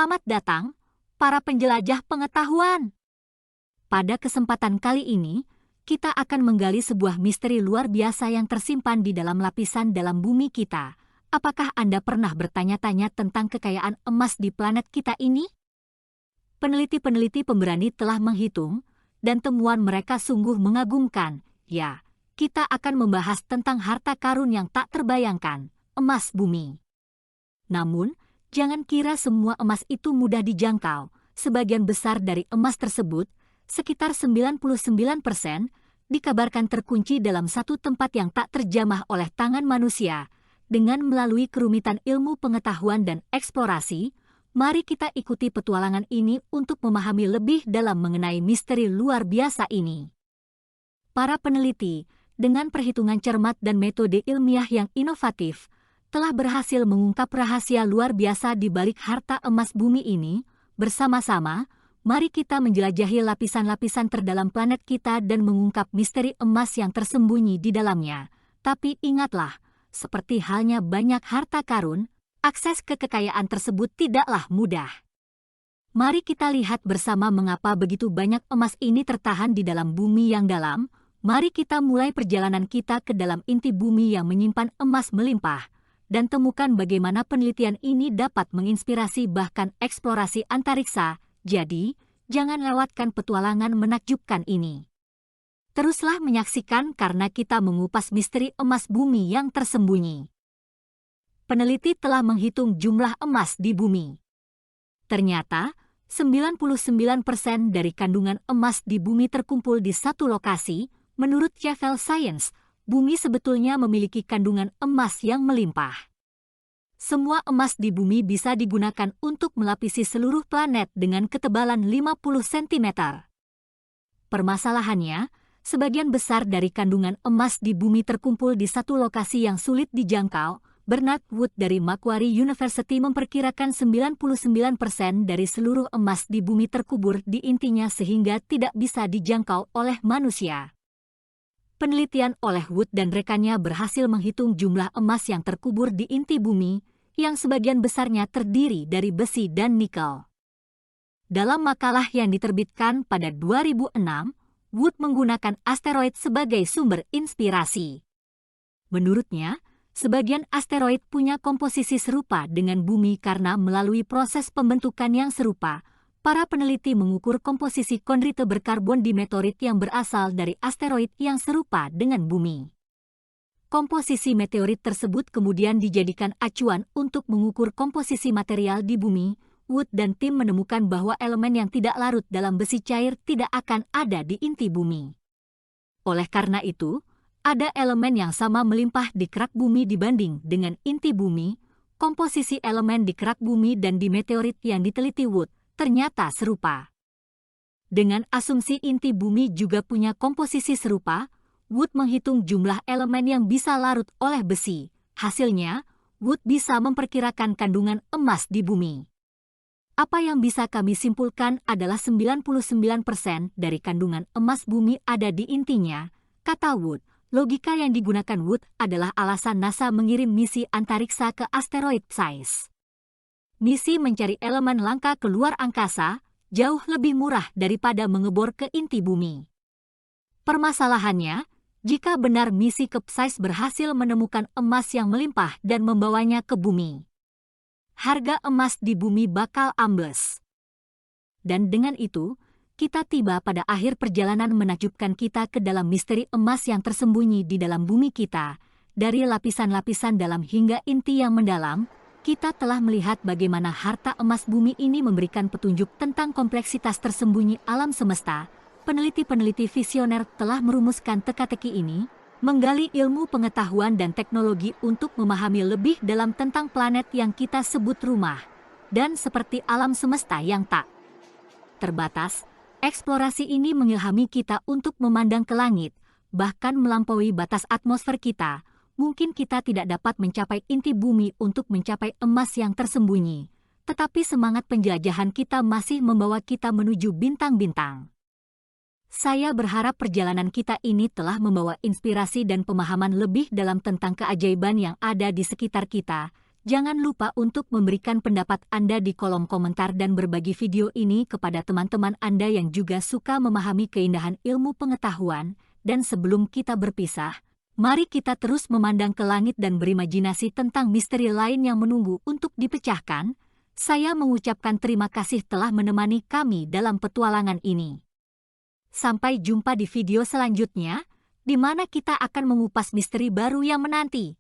Selamat datang, para penjelajah pengetahuan. Pada kesempatan kali ini, kita akan menggali sebuah misteri luar biasa yang tersimpan di dalam lapisan dalam bumi kita. Apakah Anda pernah bertanya-tanya tentang kekayaan emas di planet kita ini? Peneliti-peneliti pemberani telah menghitung, dan temuan mereka sungguh mengagumkan. Ya, kita akan membahas tentang harta karun yang tak terbayangkan, emas bumi. Namun, jangan kira semua emas itu mudah dijangkau. Sebagian besar dari emas tersebut, sekitar 99%, dikabarkan terkunci dalam satu tempat yang tak terjamah oleh tangan manusia. Dengan melalui kerumitan ilmu pengetahuan dan eksplorasi, mari kita ikuti petualangan ini untuk memahami lebih dalam mengenai misteri luar biasa ini. Para peneliti, dengan perhitungan cermat dan metode ilmiah yang inovatif, telah berhasil mengungkap rahasia luar biasa di balik harta emas bumi ini. Bersama-sama, mari kita menjelajahi lapisan-lapisan terdalam planet kita dan mengungkap misteri emas yang tersembunyi di dalamnya. Tapi ingatlah, seperti halnya banyak harta karun, akses ke kekayaan tersebut tidaklah mudah. Mari kita lihat bersama mengapa begitu banyak emas ini tertahan di dalam bumi yang dalam. Mari kita mulai perjalanan kita ke dalam inti bumi yang menyimpan emas melimpah, dan temukan bagaimana penelitian ini dapat menginspirasi bahkan eksplorasi antariksa. Jadi, jangan lewatkan petualangan menakjubkan ini. Teruslah menyaksikan karena kita mengupas misteri emas bumi yang tersembunyi. Peneliti telah menghitung jumlah emas di bumi. Ternyata, 99% dari kandungan emas di bumi terkumpul di satu lokasi. Menurut Chevelle Science, bumi sebetulnya memiliki kandungan emas yang melimpah. Semua emas di bumi bisa digunakan untuk melapisi seluruh planet dengan ketebalan 50 cm. Permasalahannya, sebagian besar dari kandungan emas di bumi terkumpul di satu lokasi yang sulit dijangkau. Bernard Wood dari Macquarie University memperkirakan 99% dari seluruh emas di bumi terkubur di intinya sehingga tidak bisa dijangkau oleh manusia. Penelitian oleh Wood dan rekannya berhasil menghitung jumlah emas yang terkubur di inti bumi, yang sebagian besarnya terdiri dari besi dan nikel. Dalam makalah yang diterbitkan pada 2006, Wood menggunakan asteroid sebagai sumber inspirasi. Menurutnya, sebagian asteroid punya komposisi serupa dengan bumi karena melalui proses pembentukan yang serupa, para peneliti mengukur komposisi kondrite berkarbon di meteorit yang berasal dari asteroid yang serupa dengan bumi. Komposisi meteorit tersebut kemudian dijadikan acuan untuk mengukur komposisi material di bumi. Wood dan tim menemukan bahwa elemen yang tidak larut dalam besi cair tidak akan ada di inti bumi. Oleh karena itu, ada elemen yang sama melimpah di kerak bumi dibanding dengan inti bumi. Komposisi elemen di kerak bumi dan di meteorit yang diteliti Wood ternyata serupa. Dengan asumsi inti bumi juga punya komposisi serupa, Wood menghitung jumlah elemen yang bisa larut oleh besi. Hasilnya, Wood bisa memperkirakan kandungan emas di bumi. Apa yang bisa kami simpulkan adalah 99% dari kandungan emas bumi ada di intinya, kata Wood. Logika yang digunakan Wood adalah alasan NASA mengirim misi antariksa ke asteroid Psyche. Misi mencari elemen langka ke luar angkasa jauh lebih murah daripada mengebor ke inti bumi. Permasalahannya, jika benar misi ke Psyche berhasil menemukan emas yang melimpah dan membawanya ke bumi, harga emas di bumi bakal ambles. Dan dengan itu, kita tiba pada akhir perjalanan menakjubkan kita ke dalam misteri emas yang tersembunyi di dalam bumi kita. Dari lapisan-lapisan dalam hingga inti yang mendalam, kita telah melihat bagaimana harta emas bumi ini memberikan petunjuk tentang kompleksitas tersembunyi alam semesta. Peneliti-peneliti visioner telah merumuskan teka-teki ini, menggali ilmu pengetahuan dan teknologi untuk memahami lebih dalam tentang planet yang kita sebut rumah, dan seperti alam semesta yang tak terbatas. Eksplorasi ini mengilhami kita untuk memandang ke langit, bahkan melampaui batas atmosfer kita. Mungkin kita tidak dapat mencapai inti bumi untuk mencapai emas yang tersembunyi, tetapi semangat penjelajahan kita masih membawa kita menuju bintang-bintang. Saya berharap perjalanan kita ini telah membawa inspirasi dan pemahaman lebih dalam tentang keajaiban yang ada di sekitar kita. Jangan lupa untuk memberikan pendapat Anda di kolom komentar dan berbagi video ini kepada teman-teman Anda yang juga suka memahami keindahan ilmu pengetahuan. Dan sebelum kita berpisah, mari kita terus memandang ke langit dan berimajinasi tentang misteri lain yang menunggu untuk dipecahkan. Saya mengucapkan terima kasih telah menemani kami dalam petualangan ini. Sampai jumpa di video selanjutnya, di mana kita akan mengupas misteri baru yang menanti.